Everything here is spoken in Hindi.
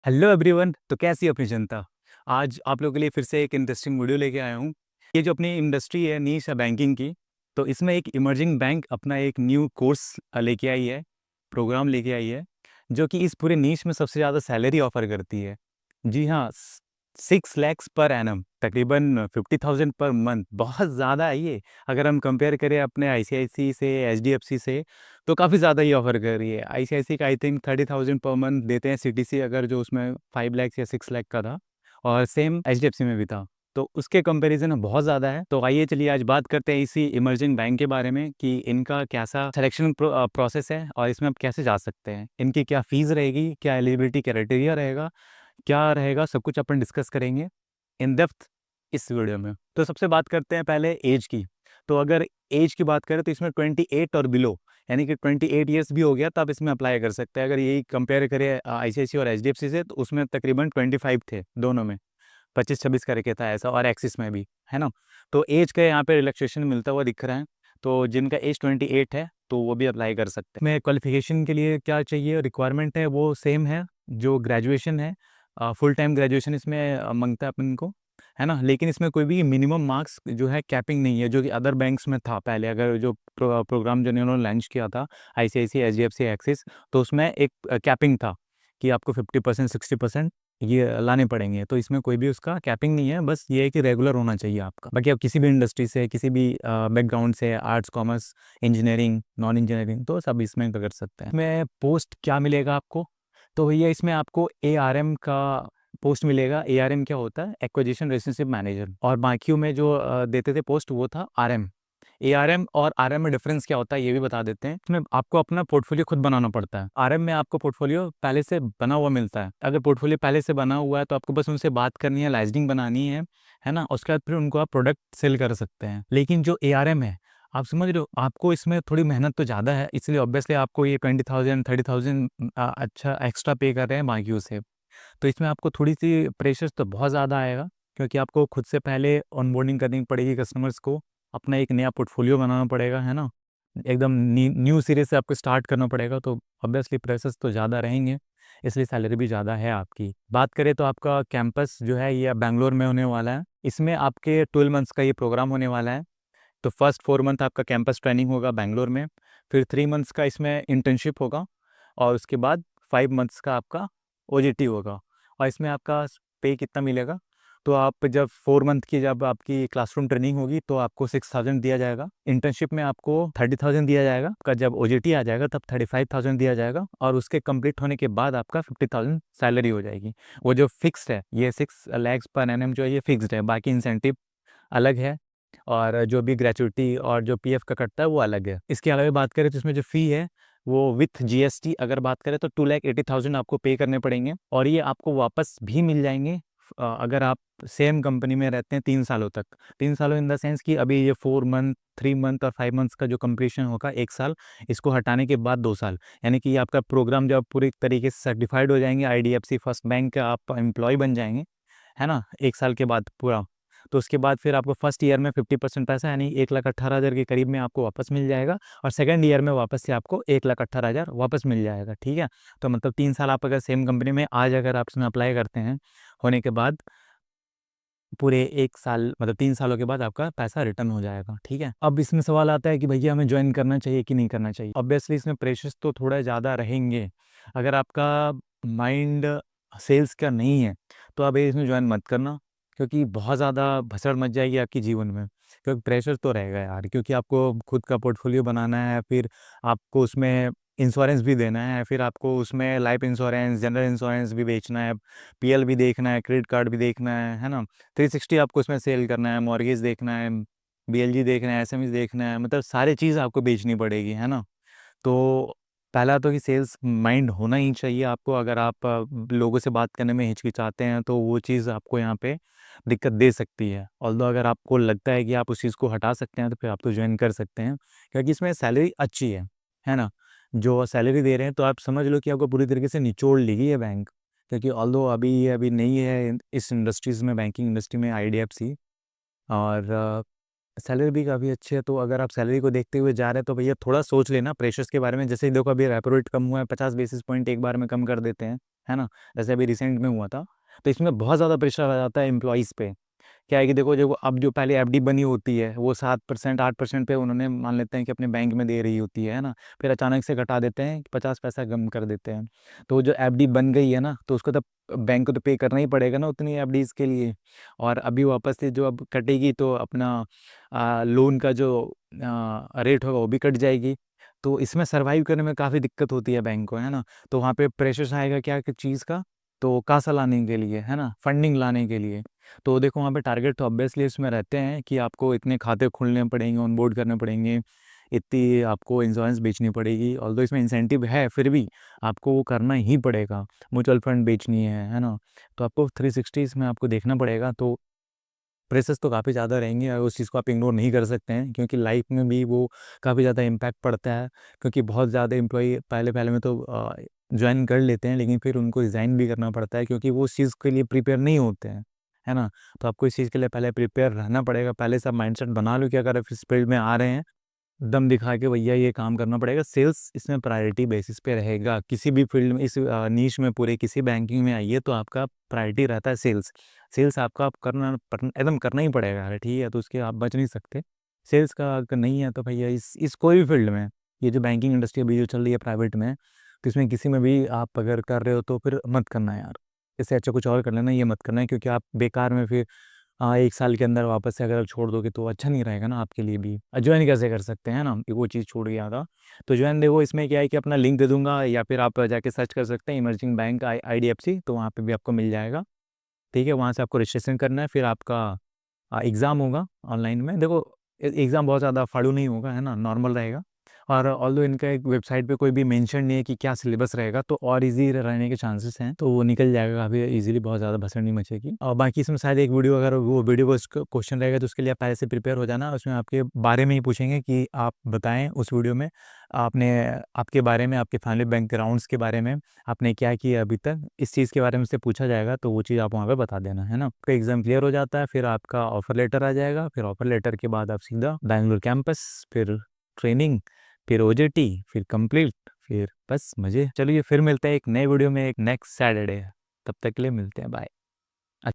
Hello everyone. तो कैसी है अपनी जनता। आज आप लोगों के लिए फिर से एक इंटरेस्टिंग वीडियो लेके आया हूँ। ये जो अपनी इंडस्ट्री है, नीश है बैंकिंग की, तो इसमें एक इमर्जिंग बैंक अपना एक न्यू कोर्स लेके आई है, प्रोग्राम लेके आई है, जो कि इस पूरे नीश में सबसे ज़्यादा सैलरी ऑफर करती है। जी हाँ, 6 लैक्स पर एनम, तकरीबन 50,000 पर मंथ। बहुत ज़्यादा है ये। अगर हम कंपेयर करें अपने आईसीआईसी से, एचडीएफसी से, तो काफ़ी ज़्यादा ही ऑफर कर रही है। आईसीआईसी का आई थिंक 30,000 पर मंथ देते हैं, सीटीसी अगर जो उसमें 5 लैक्स या 6 लाख का था, और सेम एचडीएफसी में भी था। तो उसके कंपैरिजन में बहुत ज़्यादा है। तो आइए चलिए आज बात करते हैं इसी इमर्जिंग बैंक के बारे में कि इनका कैसा सिलेक्शन प्रोसेस है और इसमें आप कैसे जा सकते हैं, इनकी क्या फ़ीस रहेगी, क्या एलिजिबिलिटी क्राइटेरिया रहेगा, क्या रहेगा, सब कुछ अपन डिस्कस करेंगे इन डेप्थ इस वीडियो में। तो सबसे बात करते हैं पहले एज की। तो अगर एज की बात करें तो इसमें 28 और बिलो, यानी कि 28 ईयर्स भी हो गया तब इसमें अप्लाई कर सकते हैं। अगर यही कंपेयर करें आईसीआईसी और एचडीएफसी से, तो उसमें तकरीबन 25 थे दोनों में, 25-26 करके था ऐसा, और एक्सिस में भी है ना। तो एज का यहाँ पे रिलैक्सेशन मिलता हुआ दिख रहा है। तो जिनका एज 28 है तो वो भी अप्लाई कर सकते हैं। मैं क्वालिफिकेशन के लिए क्या चाहिए, रिक्वायरमेंट है वो सेम है जो ग्रेजुएशन है। फुल टाइम ग्रेजुएशन इसमें मांगता है अपन को, है ना। लेकिन इसमें कोई भी मिनिमम मार्क्स जो है कैपिंग नहीं है, जो कि अदर बैंक्स में था पहले। अगर जो प्रोग्राम जो इन्होंने लॉन्च किया था आईसीआईसी, एचडीएफसी, एक्सिस, तो उसमें एक कैपिंग था कि आपको 50%, 60% ये लाने पड़ेंगे। तो इसमें कोई भी उसका कैपिंग नहीं है, बस ये है कि रेगुलर होना चाहिए आपका। बाकी आप किसी भी इंडस्ट्री से, किसी भी बैकग्राउंड से, arts, commerce, engineering, non engineering, तो सब इसमें कर सकते हैं। इसमें पोस्ट क्या मिलेगा आपको, तो भैया इसमें आपको एआरएम का पोस्ट मिलेगा। एआरएम क्या होता है, एक्विजिशन रिलेशनशिप मैनेजर। और बाकियों में जो देते थे पोस्ट वो था आरएम। एआरएम और आरएम में डिफरेंस क्या होता है ये भी बता देते हैं। इसमें आपको अपना पोर्टफोलियो खुद बनाना पड़ता है। आरएम में आपको पोर्टफोलियो पहले से बना हुआ मिलता है। अगर पोर्टफोलियो पहले से बना हुआ है तो आपको बस उनसे बात करनी है, लाइजनिंग बनानी है ना। उसके बाद फिर उनको आप प्रोडक्ट सेल कर सकते हैं। लेकिन जो एआरएम है, आप समझ रहे हो, आपको इसमें थोड़ी मेहनत तो ज़्यादा है, इसलिए ऑब्वियसली आपको ये 20,000, 30,000 अच्छा एक्स्ट्रा पे कर रहे हैं बाकियों से। तो इसमें आपको थोड़ी सी प्रेशर तो बहुत ज़्यादा आएगा, क्योंकि आपको खुद से पहले ऑनबोर्डिंग करनी पड़ेगी कस्टमर्स को, अपना एक नया पोर्टफोलियो बनाना पड़ेगा, है ना। एकदम न्यू सिरे से आपको स्टार्ट करना पड़ेगा, तो ऑब्वियसली प्रेशर्स तो ज़्यादा रहेंगे, इसलिए सैलरी भी ज़्यादा है आपकी। बात करें तो आपका कैंपस जो है ये बेंगलोर में होने वाला है। इसमें आपके 12 मंथ्स का ये प्रोग्राम होने वाला है। तो फर्स्ट 4 मंथ आपका कैंपस ट्रेनिंग होगा बेंगलोर में, फिर 3 मंथ्स का इसमें इंटर्नशिप होगा, और उसके बाद 5 मंथ्स का आपका ओजीटी होगा। और इसमें आपका पे कितना मिलेगा, तो आप जब 4 मंथ की जब आपकी क्लासरूम ट्रेनिंग होगी तो आपको 6,000 दिया जाएगा। इंटर्नशिप में आपको 30,000 दिया जाएगा। आपका जब ओजीटी आ जाएगा तब 35,000 दिया जाएगा, और उसके कंप्लीट होने के बाद आपका 50,000 सैलरी हो जाएगी। वो जो फिक्स्ड है, ये 6 लैक्स पर एनएम जो है ये फिक्स्ड है, बाकी इंसेंटिव अलग है, और जो भी ग्रेचुइटी और जो पीएफ का कटता है वो अलग है। इसके अलावा बात करें तो इसमें जो फ़ी है वो विथ जीएसटी अगर बात करें तो 2,80,000 आपको पे करने पड़ेंगे, और ये आपको वापस भी मिल जाएंगे अगर आप सेम कंपनी में रहते हैं 3 सालों तक। 3 सालों इन द सेंस कि अभी ये 4 मंथ, 3 मंथ और 5 मंथ्स का जो कंप्लीशन होगा 1 साल, इसको हटाने के बाद 2 साल, यानी कि आपका प्रोग्राम जब पूरी तरीके से सर्टिफाइड हो जाएंगे, आईडीएफसी फर्स्ट बैंक का आप एम्प्लॉय बन जाएंगे, है ना, 1 साल के बाद पूरा, तो उसके बाद फिर आपको फर्स्ट ईयर में 50% पैसा यानी 1,18,000 के करीब में आपको वापस मिल जाएगा, और सेकंड ईयर में वापस से आपको 1,18,000 वापस मिल जाएगा। ठीक है। तो मतलब 3 साल आप अगर सेम कंपनी में आज अगर आप इसमें अप्लाई करते हैं, होने के बाद पूरे 1 साल मतलब 3 सालों के बाद आपका पैसा रिटर्न हो जाएगा। ठीक है। अब इसमें सवाल आता है कि भैया हमें ज्वाइन करना चाहिए कि नहीं करना चाहिए। ऑब्वियसली इसमें प्रेशर्स तो थोड़ा ज़्यादा रहेंगे। अगर आपका माइंड सेल्स का नहीं है तो आप इसमें ज्वाइन मत करना, क्योंकि बहुत ज़्यादा भसड़ मच जाएगी आपके जीवन में। क्योंकि प्रेशर तो रहेगा यार, क्योंकि आपको खुद का पोर्टफोलियो बनाना है, फिर आपको उसमें इंश्योरेंस भी देना है, फिर आपको उसमें लाइफ इंश्योरेंस, जनरल इंश्योरेंस भी बेचना है, पीएल भी देखना है, क्रेडिट कार्ड भी देखना है ना। 360 आपको इसमें सेल करना है, मॉर्गेज देखना है, बीएलजी देखना है, एसएमएस देखना है, मतलब सारी चीज़ आपको बेचनी पड़ेगी, है ना। तो पहला तो कि सेल्स माइंड होना ही चाहिए आपको। अगर आप लोगों से बात करने में हिचकिचाते हैं तो वो चीज़ आपको यहाँ पे दिक्कत दे सकती है। ऑल्दो अगर आपको लगता है कि आप उस चीज़ को हटा सकते हैं तो फिर आप तो ज्वाइन कर सकते हैं, क्योंकि इसमें सैलरी अच्छी है ना। जो सैलरी दे रहे हैं तो आप समझ लो कि आपको पूरी तरीके से निचोड़ लेगी ये बैंक, क्योंकि ऑल्दो अभी ये अभी नहीं है इस इंडस्ट्रीज़ में, बैंकिंग इंडस्ट्री में आईडीएफसी, और सैलरी भी काफ़ी अच्छी है, तो अगर आप सैलरी को देखते हुए जा रहे हैं तो भैया थोड़ा सोच लेना प्रेशर्स के बारे में। जैसे ही देखो अभी रेपो रेट कम हुआ है, 50 बेसिस पॉइंट एक बार में कम कर देते हैं, है ना? जैसे अभी रिसेंट में हुआ था। तो इसमें बहुत ज़्यादा प्रेशर आ जाता है एम्प्लॉइज़ पे। क्या है कि देखो जो अब जो पहले एफडी बनी होती है वो 7% 8% पे उन्होंने मान लेते हैं कि अपने बैंक में दे रही होती है ना? फिर अचानक से घटा देते हैं, 50 पैसा कम कर देते हैं। तो जो एफडी बन गई है ना, तो उसको तो बैंक को तो पे करना ही पड़ेगा ना उतनी एफडीज़ के लिए। और अभी वापस से जो अब कटेगी तो अपना लोन का जो रेट होगा वो भी कट जाएगी। तो इसमें सर्वाइव करने में काफ़ी दिक्कत होती है बैंक को, है ना? तो वहाँ पे प्रेशर आएगा क्या कि चीज़ का, तो कासा लाने के लिए, है ना? फंडिंग लाने के लिए। तो देखो वहाँ पे टारगेट तो ऑब्वियसली इसमें रहते हैं कि आपको इतने खाते खोलने पड़ेंगे, ऑनबोर्ड करने पड़ेंगे, इतनी आपको इंश्योरेंस बेचनी पड़ेगी। ऑल्दो इसमें इंसेंटिव है, फिर भी आपको वो करना ही पड़ेगा। म्यूचुअल फंड बेचनी है ना? तो आपको 360 इसमें आपको देखना पड़ेगा। तो प्रेशर्स तो काफ़ी ज़्यादा रहेंगे और उस चीज़ को आप इग्नोर नहीं कर सकते हैं, क्योंकि लाइफ में भी वो काफ़ी ज़्यादा इम्पैक्ट पड़ता है। क्योंकि बहुत ज़्यादा एम्प्लॉई पहले-पहले में तो जॉइन कर लेते हैं, लेकिन फिर उनको रिज़ाइन भी करना पड़ता है, क्योंकि वो उस चीज़ के लिए प्रिपेयर नहीं होते हैं, है ना? तो आपको इस चीज़ के लिए पहले प्रिपेयर रहना पड़ेगा। पहले से आप माइंडसेट बना लो कि अगर आप इस फील्ड में आ रहे हैं, दम दिखा के भैया ये काम करना पड़ेगा। सेल्स इसमें प्रायोरिटी बेसिस पे रहेगा। किसी भी फील्ड में, इस नीश में, पूरे किसी बैंकिंग में आइए तो आपका प्रायोरिटी रहता है सेल्स। सेल्स आपका आप करना एकदम करना ही पड़ेगा, है, ठीक है? तो उसके आप बच नहीं सकते। सेल्स का अगर नहीं है तो भैया इस कोई भी फील्ड में, ये जो बैंकिंग इंडस्ट्री अभी जो चल रही है प्राइवेट में, तो इसमें किसी में भी आप अगर कर रहे हो तो फिर मत करना यार। इससे अच्छा कुछ और कर लेना, ये मत करना है, क्योंकि आप बेकार में फिर 1 साल के अंदर वापस से अगर छोड़ दोगे तो अच्छा नहीं रहेगा ना आपके लिए भी। जॉइन कैसे कर सकते हैं ना? वो चीज़ छूट गया था। तो जॉइन देखो इसमें क्या है कि अपना लिंक दे दूँगा, या फिर आप जाके सर्च कर सकते हैं इमर्जिंग बैंक आईडीएफसी, तो वहाँ पे भी आपको मिल जाएगा। ठीक है? वहाँ से आपको रजिस्ट्रेशन करना है, फिर आपका एग्ज़ाम होगा ऑनलाइन में। देखो एग्ज़ाम बहुत ज़्यादा फाड़ू नहीं होगा, है ना? नॉर्मल रहेगा। और ऑल्दो इनका एक वेबसाइट पे कोई भी मेंशन नहीं है कि क्या सिलेबस रहेगा, तो और ईज़ी रहने के चांसेस हैं। तो वो निकल जाएगा काफ़ी ईज़िली, बहुत ज़्यादा भसड़ नहीं मचेगी। और बाकी इसमें शायद एक वीडियो, अगर वो वीडियो को क्वेश्चन रहेगा तो उसके लिए आप पहले से प्रिपेयर हो जाना। उसमें आपके बारे में ही पूछेंगे कि आप बताएँ उस वीडियो में आपने आपके बारे में, आपके फैमिली बैकग्राउंड्स के बारे में, आपने क्या किया अभी तक, इस चीज़ के बारे में से पूछा जाएगा, तो वो चीज़ आप वहाँ पे बता देना, है ना? आपका एग्ज़ाम क्लियर हो जाता है, फिर आपका ऑफ़र लेटर आ जाएगा, फिर ऑफ़र लेटर के बाद आप सीधा बैंगलोर कैंपस, फिर ट्रेनिंग, फिर ओजेटी, फिर कंप्लीट, फिर बस मज़े। चलिए फिर मिलते हैं एक नए वीडियो में एक नेक्स्ट सैटरडे। तब तक के लिए मिलते हैं, बाय।